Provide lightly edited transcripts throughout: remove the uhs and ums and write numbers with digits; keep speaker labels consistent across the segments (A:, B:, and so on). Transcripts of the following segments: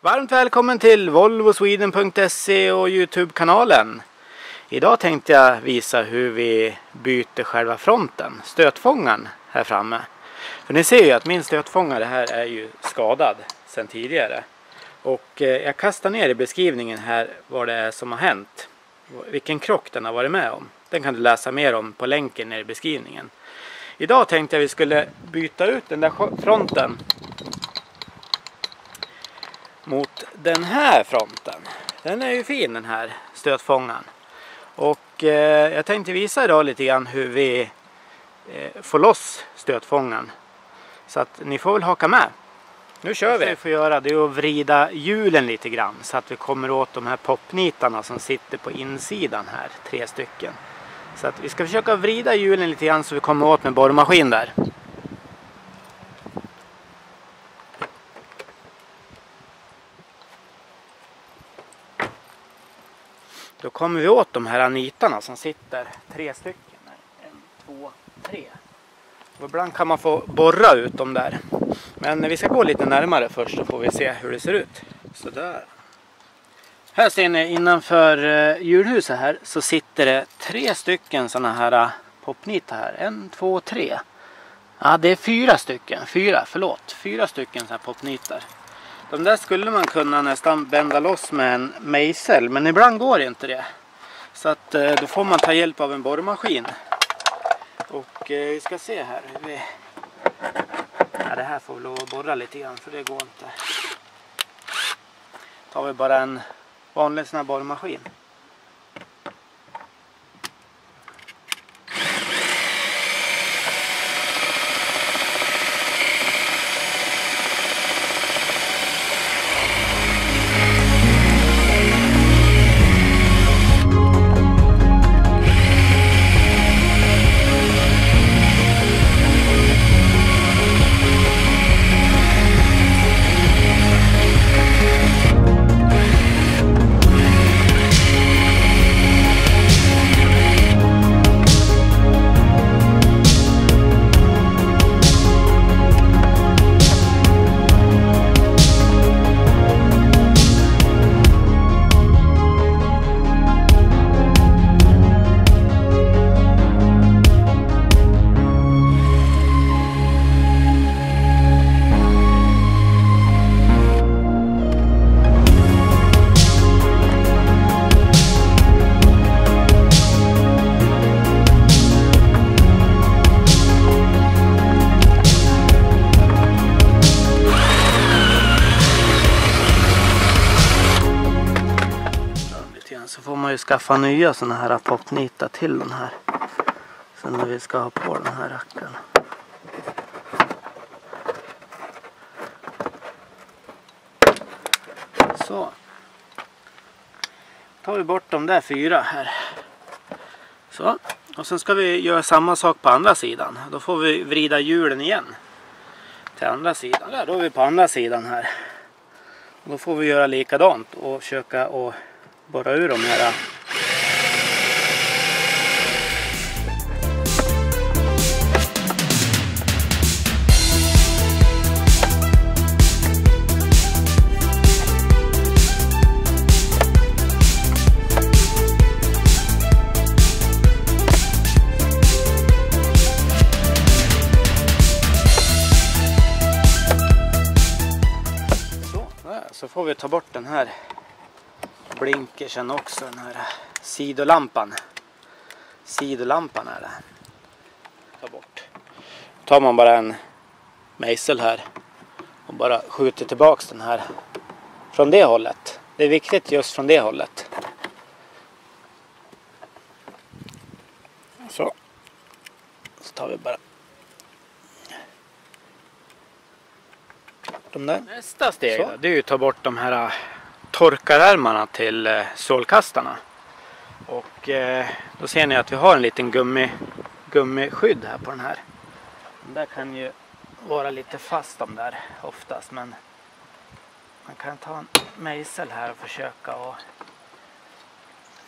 A: Varmt välkommen till volvosweden.se och Youtube-kanalen. Idag tänkte jag visa hur vi byter själva fronten, stötfångaren här framme. För ni ser ju att min stötfångare här är ju skadad sedan tidigare. Och jag kastar ner i beskrivningen här vad det är som har hänt. Vilken krock den har varit med om. Den kan du läsa mer om på länken ner i beskrivningen. Idag tänkte jag vi skulle byta ut den där fronten mot den här fronten. Den är ju fin, den här stötfångaren. Och jag tänkte visa idag lite grann hur vi får loss stötfångaren. Så att ni får väl haka med. Nu kör vi. Det vi får göra det är att vrida hjulen lite grann så att vi kommer åt de här popnitarna som sitter på insidan här, 3 stycken. Så att vi ska försöka vrida hjulen lite grann så vi kommer åt med borrmaskin där. Då kommer vi åt de här nitarna som sitter 3 stycken. 1, 2, 3. Och ibland kan man få borra ut dem där. Men vi ska gå lite närmare först så får vi se hur det ser ut. Så där. Här ser ni innanför djurhuset här så sitter det 3 stycken sådana här popnitar här. 1, 2, 3. Ja, det är 4 stycken. 4 stycken sådana här popnitar. De där skulle man kunna nästan bända loss med en mejsel, men ibland går inte det. Så att då får man ta hjälp av en borrmaskin. Och vi ska se här hur vi... Ja, det här får vi lov att borra lite grann för det går inte. Tar vi bara en vanlig sån här borrmaskin. Så får man ju skaffa nya såna här popnitar till den här. Sen när vi ska ha på den här rackaren. Så. Tar vi bort de där 4 här. Så. Och sen ska vi göra samma sak på andra sidan. Då får vi vrida hjulen igen. Till andra sidan. Där, då är vi på andra sidan här. Och då får vi göra likadant och försöka och borra ur de här. Så får vi ta bort den här blinkersen också, den här sidolampan. Sidolampan är det. Ta bort. Tar man bara en mejsel här och bara skjuter tillbaks den här från det hållet. Det är viktigt just från det hållet. Så. Så tar vi bara de där. Nästa steg då, det är ju att ta bort de här torkarärmarna till sålkastarna. Och då ser ni att vi har en liten gummiskydd här på den här. Den där kan ju vara lite fast de där oftast, men man kan ta en mejsel här och försöka och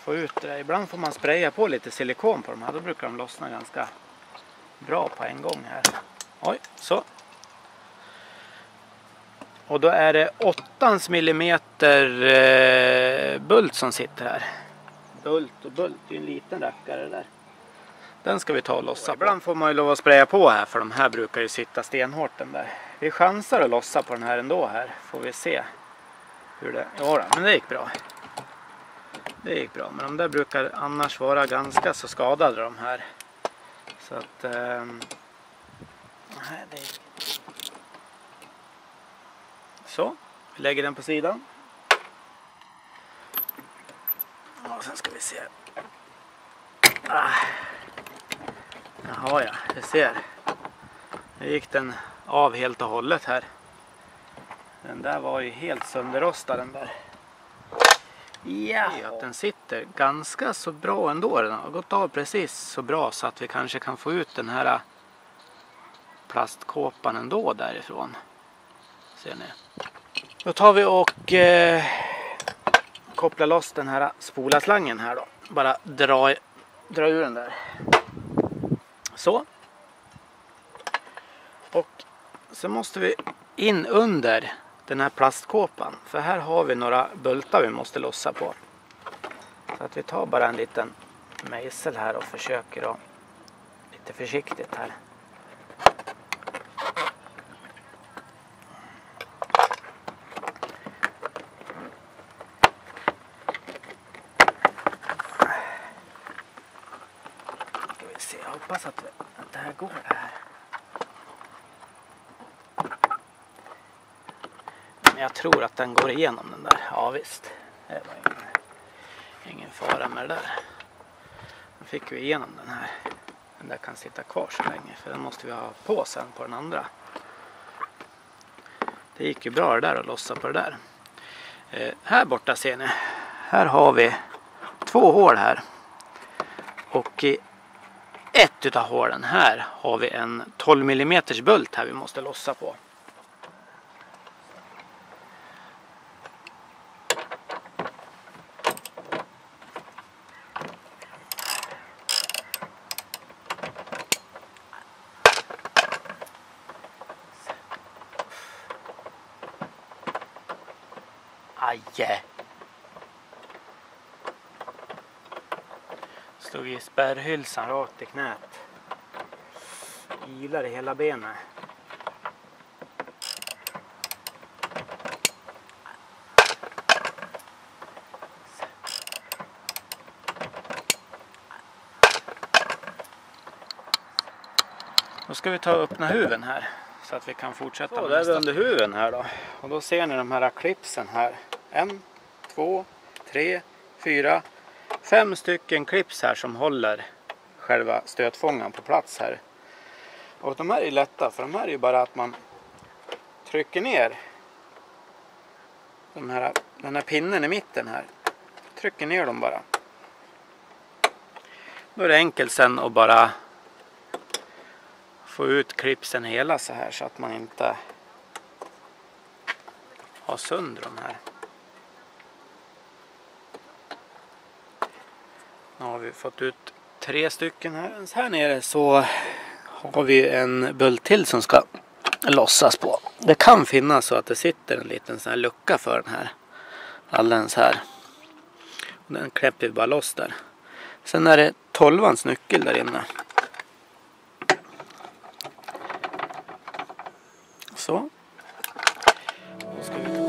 A: få ut det. Ibland får man spraya på lite silikon på de här, då brukar de lossna ganska bra på en gång här. Oj, så. Och då är det 8 millimeter bult som sitter här. Bult och bult, det är en liten rackare där. Den ska vi ta och lossa på. Ibland får man ju lov att spraya på här, för de här brukar ju sitta stenhårt den där. Vi chansar att lossa på den här ändå här. Får vi se hur det... Ja, men det gick bra. Det gick bra, men de där brukar annars vara ganska så skadade de här. Så att... nej, det gick. Så, vi lägger den på sidan. Och sen ska vi se. Jaha ja, du ser. Nu gick den av helt och hållet här. Den där var ju helt sönderrostad den där. Ja, att den sitter ganska så bra ändå. Den har gått av precis så bra så att vi kanske kan få ut den här plastkåpan ändå därifrån. Ser ni? Då tar vi och kopplar loss den här spolaslangen här då. Bara dra ur den där. Så. Och så måste vi in under den här plastkåpan. För här har vi några bultar vi måste lossa på. Så att vi tar bara en liten mejsel här och försöker då lite försiktigt här. Ska vi se, jag hoppas att det här går det här. Jag tror att den går igenom den där. Ja visst. Det var ingen fara med det där. Nu fick vi igenom den här. Den där kan sitta kvar så länge. För den måste vi ha på sen på den andra. Det gick ju bra det där att lossa på det där. Här borta ser ni. Här har vi 2 hål här. Och i ett utav hålen här har vi en 12 mm bult här vi måste lossa på. Aj! Slog i spärrhylsan rakt i knät. Ilar i hela benet. Då ska vi ta och öppna huven här. Så att vi kan fortsätta. Så, där är vi under huven här då. Och då ser ni de här klipsen här. 1, 2, 3, 4, 5 stycken klips här som håller själva stötfångaren på plats här. Och de här är lätta, för de här är ju bara att man trycker ner den här pinnen i mitten här. Trycker ner dem bara. Då är det enkelt sen att bara få ut klipsen hela så här så att man inte har sönder de här. Nu har vi fått ut 3 stycken här. Här nere så har vi en bult till som ska lossas på. Det kan finnas så att det sitter en liten sån här lucka för den här. Alldeles här. Och den kläpper vi bara loss där. Sen är det 12ans nyckel där inne. Så. Då ska vi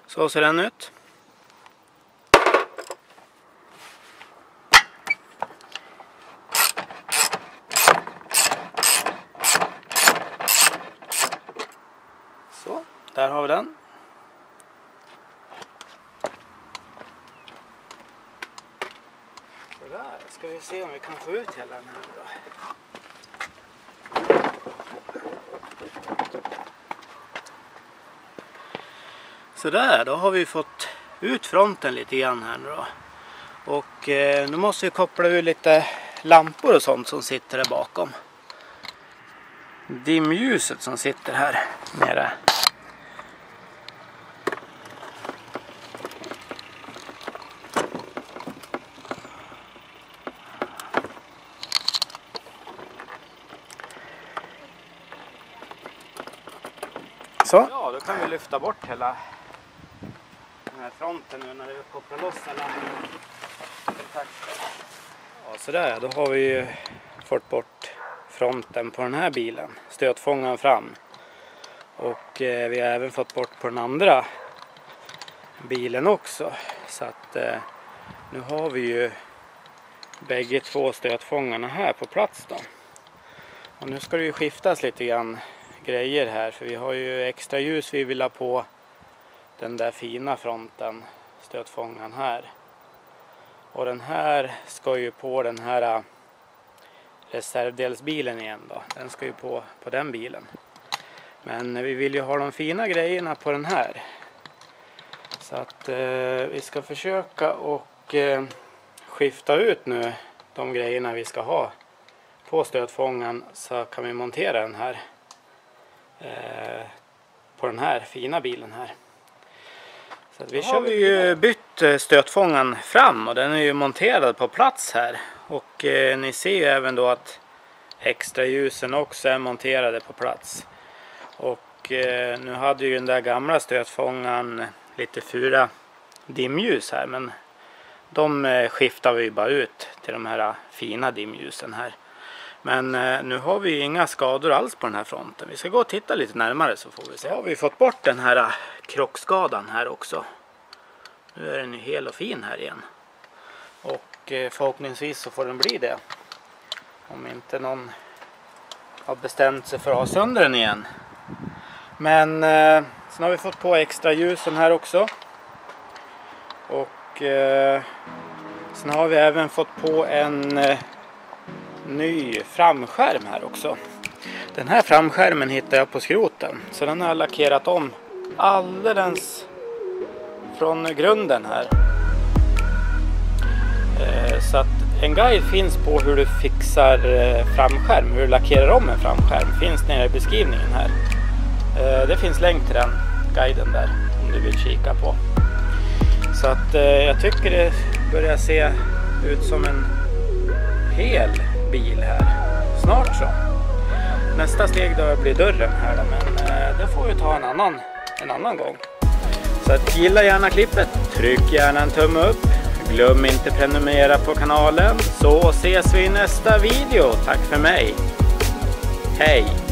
A: så ser den ut. Så, där har vi den. Så där ska vi se om vi kan få ut hela den här då. Så där, då har vi fått ut fronten lite grann här nu då. Och nu måste vi koppla ur lite lampor och sånt som sitter där bakom. Dimljuset som sitter här nere. Så. Ja, då kan vi lyfta bort hela den här fronten nu när vi kopplar loss alla kontakter. Ja, sådär, då har vi ju fått bort fronten på den här bilen. Stötfångaren fram. Och vi har även fått bort på den andra bilen också. Så att nu har vi ju bägge två stötfångarna här på plats då. Och nu ska det ju skiftas lite grann grejer här, för vi har ju extra ljus vi vill ha på den där fina fronten, stötfångaren här. Och den här ska ju på den här reservdelsbilen igen då. Den ska ju på den bilen. Men vi vill ju ha de fina grejerna på den här. Så att vi ska försöka och skifta ut nu de grejerna vi ska ha på stötfångaren, så kan vi montera den här på den här fina bilen här. Så att vi har ju bytt stötfångaren fram och den är ju monterad på plats här. Och ni ser ju även då att extra ljusen också är monterade på plats. Och nu hade ju den där gamla stötfångaren lite fula dimljus här, men de skiftar vi bara ut till de här fina dimljusen här. Men nu har vi inga skador alls på den här fronten. Vi ska gå och titta lite närmare så får vi se. Har vi fått bort den här krockskadan här också. Nu är den ju hel och fin här igen. Och förhoppningsvis så får den bli det. Om inte någon har bestämt sig för att ha sönder den igen. Men sen har vi fått på extra ljusen här också. Och sen har vi även fått på en ny framskärm här också. Den här framskärmen hittar jag på skroten. Så den har jag lackerat om alldeles från grunden här. Så att en guide finns på hur du fixar framskärm, hur du lackerar om en framskärm. Finns nere i beskrivningen här. Det finns länk till den guiden där om du vill kika på. Så att jag tycker det börjar se ut som en hel bil här. Snart så. Nästa steg då blir dörren här då, men det får vi ta en annan gång. Så att gilla gärna klippet, tryck gärna en tumme upp. Glöm inte prenumerera på kanalen, så ses vi i nästa video. Tack för mig. Hej!